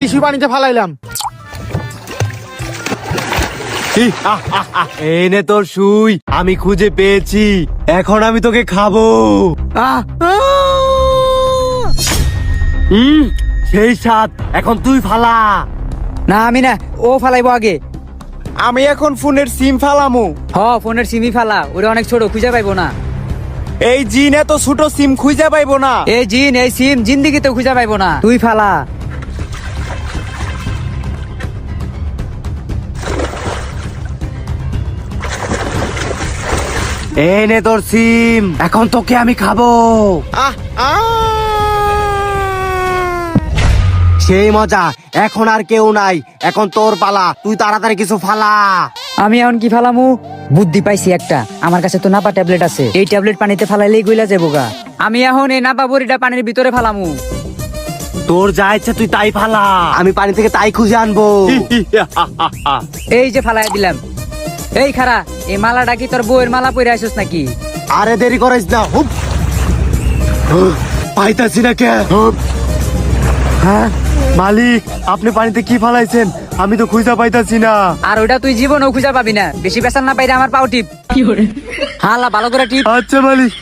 Tissue পানিতে ফালাইলাম। এই নে তোর সুই, আমি খুঁজে পেয়েছি, এখন আমি তোকে খাবো। সেই সাত, এখন তুই ফালা। না আমি না, ও ফালাইবো আগে। আমি এখন ফোনের সিম ফালামু। ফোনের সিমি ফালা, ওরা অনেক ছোট, খুঁজে পাইবো না। এই জিন এত ছোট সিম খুঁজে পাইবো না। এই জিন, এই সিম জিন্দিগিতে খুঁজে পাইবো না, তুই ফালা। এই নে তোর সিম, এখন তোকে আমি খাবো। আহ আহ সেই মজা, এখন আর কেউ নাই, এখন তোর পালা, তুই তাড়াতাড়ি কিছু ফালা। আমি এখন কি ফালামু? বুদ্ধি পাইছি একটা, আমার কাছে তো নাপা ট্যাবলেট আছে, এই ট্যাবলেট পানিতে ফালাইলেই গইলা যাবো গা। আমি এখন এই নাপা বড়িটা পানির ভিতরে ফালামু। তোর যা ইচ্ছা তুই তাই ফালা, আমি পানি থেকে তাই খুঁজে আনবো। এই যে ফালাই দিলাম। এই খারা, এই মালাটা কি তোর বউয়ের মালা পরে আসিস নাকি? আরে দেরি করিস না, হুপ। পাইতাছি না কে? হ্যাঁ মালিক, আপনি পানিতে কি ফালাইছেন? আমি তো খুঁজে পাইতাছি না। আর ওইটা তুই জীবনেও খুঁজে পাবি না, বেশি পেশাল না পাইলে আমার পাও টিপ। হালা ভালো করে টিপ। আচ্ছা মালিক।